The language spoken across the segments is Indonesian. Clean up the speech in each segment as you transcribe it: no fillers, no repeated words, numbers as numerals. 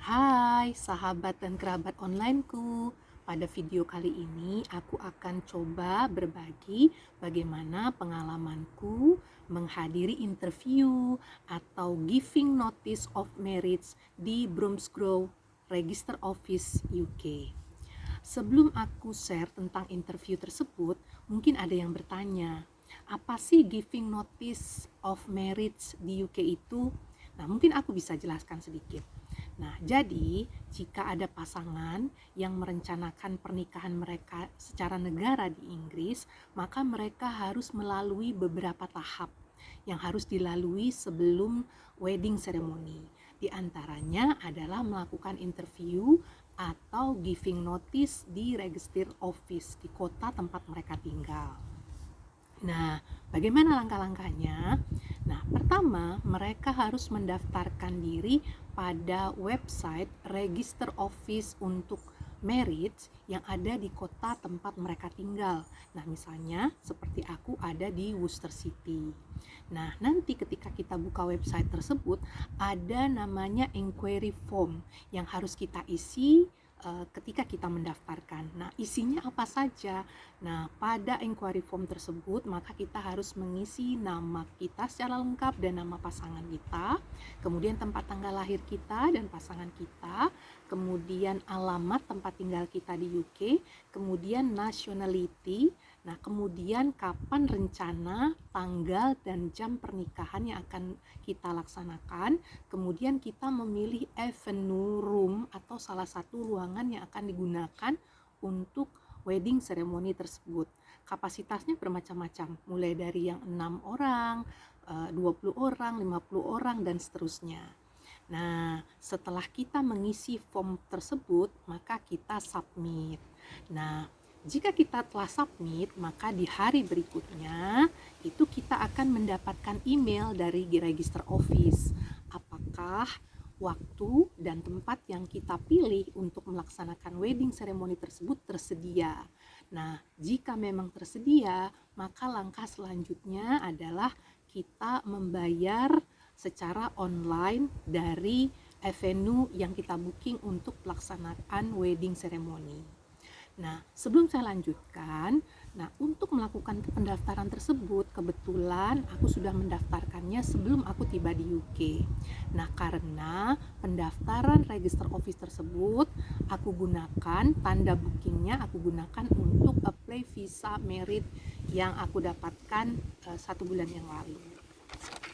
Hai sahabat dan kerabat onlineku. Pada video kali ini aku akan coba berbagi bagaimana pengalamanku menghadiri interview atau giving notice of marriage di Bromsgrove Register Office UK. Sebelum aku share tentang interview tersebut, mungkin ada yang bertanya, apa sih giving notice of marriage di UK itu? Nah, mungkin aku bisa jelaskan sedikit. Nah, jadi jika ada pasangan yang merencanakan pernikahan mereka secara negara di Inggris, maka mereka harus melalui beberapa tahap yang harus dilalui sebelum wedding ceremony. Di antaranya adalah melakukan interview atau giving notice di register office di kota tempat mereka tinggal. Nah, bagaimana langkah-langkahnya? Nah, pertama, mereka harus mendaftarkan diri pada website register office untuk marriage yang ada di kota tempat mereka tinggal. Nah, misalnya seperti aku ada di Worcester City. Nah, nanti ketika kita buka website tersebut, ada namanya inquiry form yang harus kita isi ketika kita mendaftarkan. Nah, isinya apa saja? Nah, pada inquiry form tersebut, maka kita harus mengisi nama kita secara lengkap dan nama pasangan kita, kemudian tempat tanggal lahir kita dan pasangan kita, kemudian alamat tempat tinggal kita di UK, kemudian nationality, nah kemudian kapan rencana, tanggal, dan jam pernikahan yang akan kita laksanakan, kemudian kita memilih avenue room atau salah satu ruangan yang akan digunakan untuk wedding ceremony tersebut. Kapasitasnya bermacam-macam, mulai dari yang 6 orang, 20 orang, 50 orang, dan seterusnya. Nah, setelah kita mengisi form tersebut, maka kita submit. Nah, jika kita telah submit, maka di hari berikutnya itu kita akan mendapatkan email dari register office. Apakah waktu dan tempat yang kita pilih untuk melaksanakan wedding ceremony tersebut tersedia. Nah, jika memang tersedia, maka langkah selanjutnya adalah kita membayar secara online dari avenue yang kita booking untuk pelaksanaan wedding ceremony. Nah, sebelum saya lanjutkan, untuk melakukan pendaftaran tersebut, kebetulan aku sudah mendaftarkannya sebelum aku tiba di UK. Nah, karena pendaftaran register office tersebut, aku gunakan, tanda bookingnya aku gunakan untuk apply visa merit yang aku dapatkan 1 bulan yang lalu.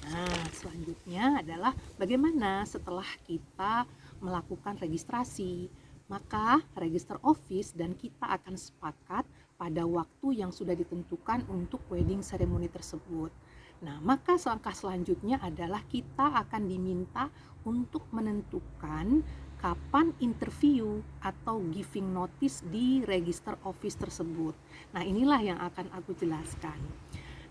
Nah, selanjutnya adalah bagaimana setelah kita melakukan registrasi. Maka register office dan kita akan sepakat pada waktu yang sudah ditentukan untuk wedding ceremony tersebut. Nah, maka langkah selanjutnya adalah kita akan diminta untuk menentukan kapan interview atau giving notice di register office tersebut. Nah, inilah yang akan aku jelaskan.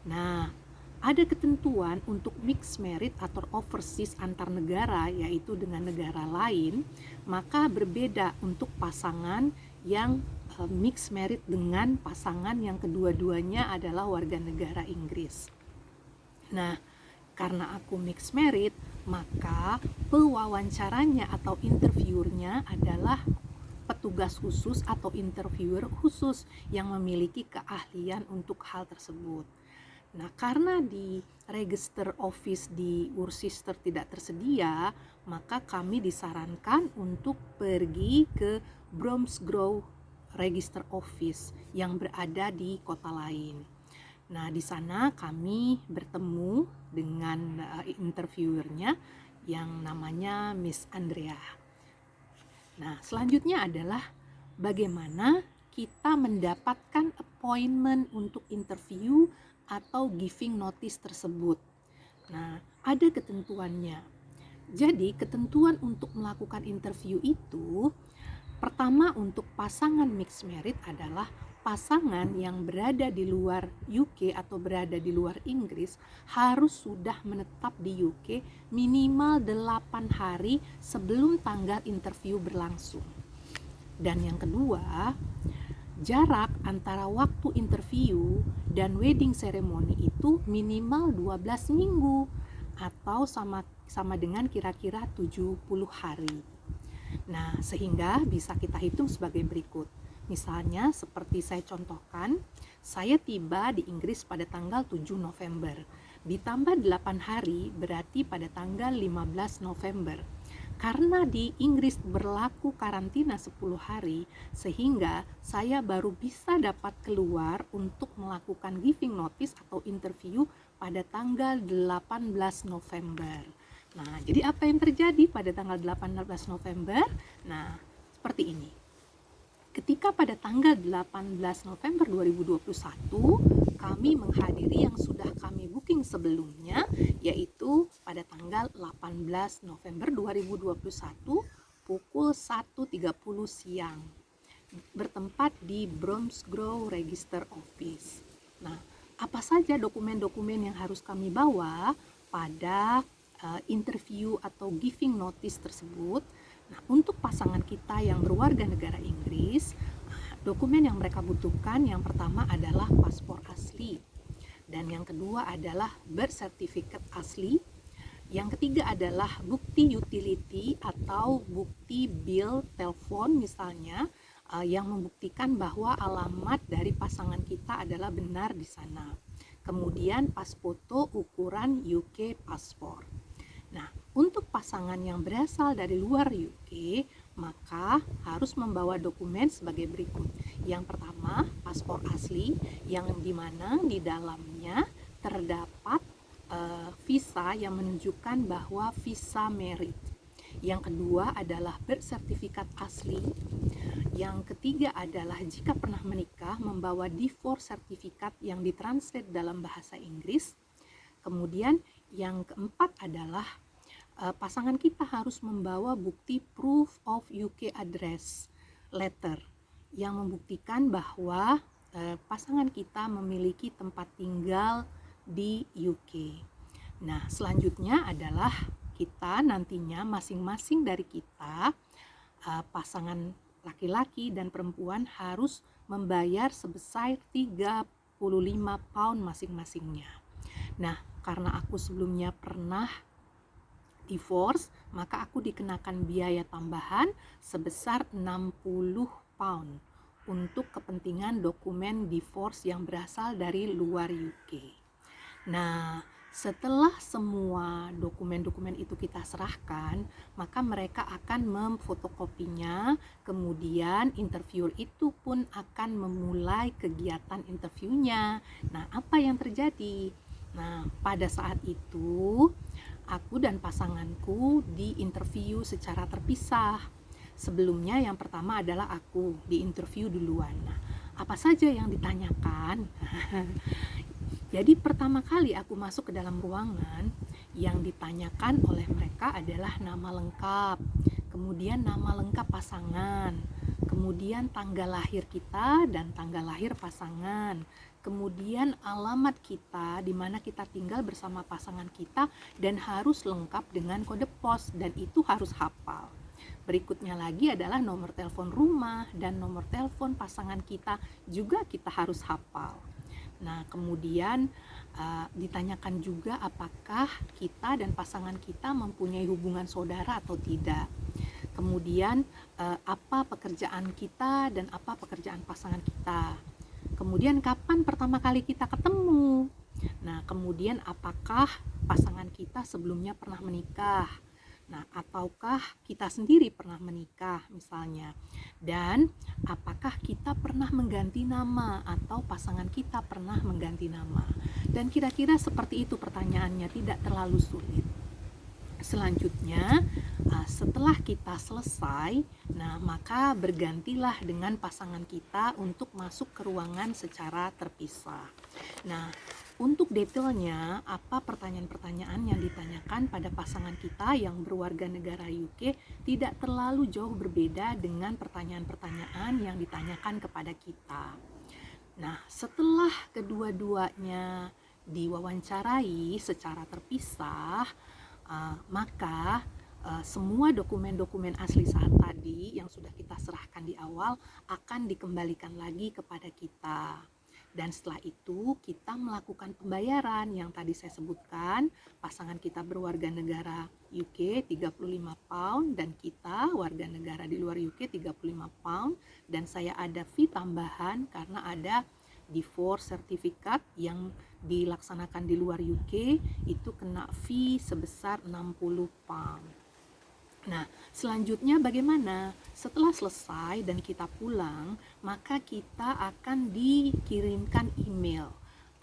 Nah, ada ketentuan untuk mixed marriage atau overseas antar negara, yaitu dengan negara lain, maka berbeda untuk pasangan yang mixed marriage dengan pasangan yang kedua-duanya adalah warga negara Inggris. Nah, karena aku mixed marriage, maka pewawancaranya atau interviewernya adalah petugas khusus atau interviewer khusus yang memiliki keahlian untuk hal tersebut. Nah, karena di register office di Worcester tidak tersedia, maka kami disarankan untuk pergi ke Bromsgrove Register Office yang berada di kota lain. Nah, di sana kami bertemu dengan interviewernya yang namanya Miss Andrea. Nah, selanjutnya adalah bagaimana kita mendapatkan appointment untuk interview atau giving notice tersebut. Nah, ada ketentuannya. Jadi, ketentuan untuk melakukan interview itu, pertama untuk pasangan mixed marriage adalah pasangan yang berada di luar UK atau berada di luar Inggris harus sudah menetap di UK minimal 8 hari sebelum tanggal interview berlangsung. Dan yang kedua, jarak antara waktu interview dan wedding ceremony itu minimal 12 minggu atau sama dengan kira-kira 70 hari. Nah, sehingga bisa kita hitung sebagai berikut. Misalnya seperti saya contohkan, saya tiba di Inggris pada tanggal 7 November. Ditambah 8 hari berarti pada tanggal 15 November. Karena di Inggris berlaku karantina 10 hari, sehingga saya baru bisa dapat keluar untuk melakukan giving notice atau interview pada tanggal 18 November. Nah, jadi apa yang terjadi pada tanggal 18 November? Nah, seperti ini. Ketika pada tanggal 18 November 2021, kami menghadiri yang sudah kami booking sebelumnya, yaitu pada tanggal 18 November 2021 pukul 1.30 siang, bertempat di Bromsgrove Register Office. Nah, apa saja dokumen-dokumen yang harus kami bawa pada interview atau giving notice tersebut? Nah, untuk pasangan kita yang berwarga negara Inggris, dokumen yang mereka butuhkan yang pertama adalah paspor asli, dan yang kedua adalah birth certificate asli, yang ketiga adalah bukti utility atau bukti bill telepon misalnya, yang membuktikan bahwa alamat dari pasangan kita adalah benar di sana. Kemudian pas foto ukuran UK paspor. Nah, untuk pasangan yang berasal dari luar UK, maka harus membawa dokumen sebagai berikut. Yang pertama, paspor asli, yang dimana di dalamnya terdapat visa yang menunjukkan bahwa visa merit. Yang kedua adalah birth certificate asli. Yang ketiga adalah jika pernah menikah, membawa divorce certificate yang ditranslate dalam bahasa Inggris. Kemudian yang keempat adalah pasangan kita harus membawa bukti proof of UK address letter yang membuktikan bahwa pasangan kita memiliki tempat tinggal di UK. Nah, selanjutnya adalah kita nantinya masing-masing dari kita, pasangan laki-laki dan perempuan harus membayar sebesar 35 pound masing-masingnya. Nah, karena aku sebelumnya pernah divorce, maka aku dikenakan biaya tambahan sebesar 60 pound untuk kepentingan dokumen divorce yang berasal dari luar UK. Nah, setelah semua dokumen-dokumen itu kita serahkan, maka mereka akan memfotokopinya, kemudian interviewer itu pun akan memulai kegiatan interviewnya. Nah, apa yang terjadi? Nah, pada saat itu aku dan pasanganku diinterview secara terpisah. Sebelumnya yang pertama adalah aku diinterview duluan. Nah, apa saja yang ditanyakan? Jadi pertama kali aku masuk ke dalam ruangan, yang ditanyakan oleh mereka adalah nama lengkap, kemudian nama lengkap pasangan, kemudian tanggal lahir kita dan tanggal lahir pasangan, kemudian alamat kita di mana kita tinggal bersama pasangan kita dan harus lengkap dengan kode pos, dan itu harus hafal. Berikutnya lagi adalah nomor telepon rumah dan nomor telepon pasangan kita juga kita harus hafal. Nah, kemudian ditanyakan juga apakah kita dan pasangan kita mempunyai hubungan saudara atau tidak. Kemudian apa pekerjaan kita dan apa pekerjaan pasangan kita. Kemudian kapan pertama kali kita ketemu. Nah, kemudian apakah pasangan kita sebelumnya pernah menikah. Nah, ataukah kita sendiri pernah menikah misalnya. Dan apakah kita pernah mengganti nama atau pasangan kita pernah mengganti nama. Dan kira-kira seperti itu pertanyaannya, tidak terlalu sulit. Selanjutnya, setelah kita selesai, nah maka bergantilah dengan pasangan kita untuk masuk ke ruangan secara terpisah. Nah, untuk detailnya, apa pertanyaan-pertanyaan yang ditanyakan pada pasangan kita yang berwarga negara UK tidak terlalu jauh berbeda dengan pertanyaan-pertanyaan yang ditanyakan kepada kita. Nah, setelah kedua-duanya diwawancarai secara terpisah, maka semua dokumen-dokumen asli saat tadi yang sudah kita serahkan di awal akan dikembalikan lagi kepada kita. Dan setelah itu kita melakukan pembayaran yang tadi saya sebutkan. Pasangan kita berwarga negara UK 35 pound dan kita warga negara di luar UK 35 pound, dan saya ada fee tambahan karena ada divorce certificate yang dilaksanakan di luar UK, itu kena fee sebesar 60 pound. Nah, selanjutnya bagaimana? Setelah selesai dan kita pulang, maka kita akan dikirimkan email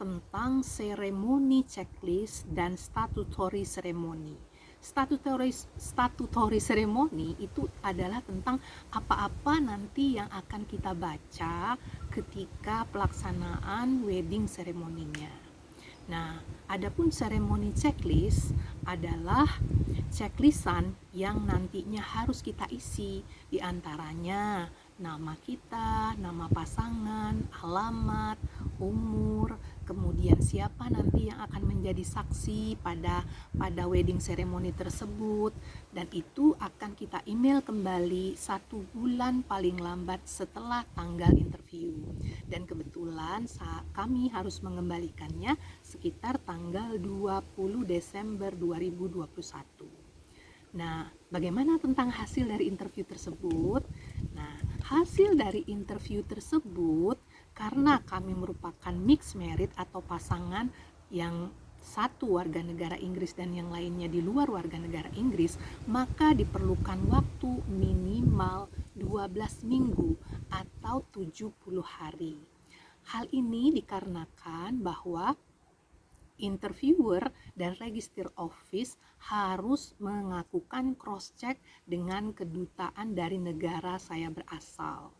tentang seremoni checklist dan statutory ceremony. Statutory ceremony itu adalah tentang apa-apa nanti yang akan kita baca ketika pelaksanaan wedding ceremony-nya. Nah, adapun seremoni checklist adalah checklistan yang nantinya harus kita isi, di antaranya nama kita, nama pasangan, alamat, umur, kemudian siapa nanti yang akan menjadi saksi pada wedding ceremony tersebut, dan itu akan kita email kembali 1 bulan paling lambat setelah tanggal interview. Dan kebetulan kami harus mengembalikannya sekitar tanggal 20 Desember 2021. Nah, bagaimana tentang hasil dari interview tersebut? Nah, hasil dari interview tersebut, karena kami merupakan mixed marriage atau pasangan yang satu warga negara Inggris dan yang lainnya di luar warga negara Inggris, maka diperlukan waktu minimal 12 minggu atau 70 hari. Hal ini dikarenakan bahwa interviewer dan register office harus melakukan cross check dengan kedutaan dari negara saya berasal.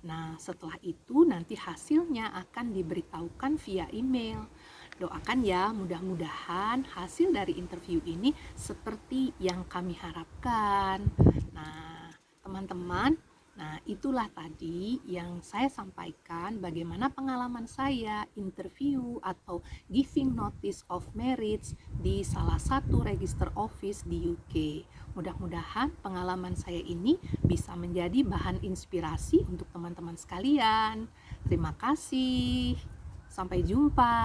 Nah, setelah itu nanti hasilnya akan diberitahukan via email. Doakan ya, mudah-mudahan hasil dari interview ini seperti yang kami harapkan. Nah, teman-teman, itulah tadi yang saya sampaikan bagaimana pengalaman saya interview atau giving notice of marriage di salah satu register office di UK. Mudah-mudahan pengalaman saya ini bisa menjadi bahan inspirasi untuk teman-teman sekalian. Terima kasih. Sampai jumpa.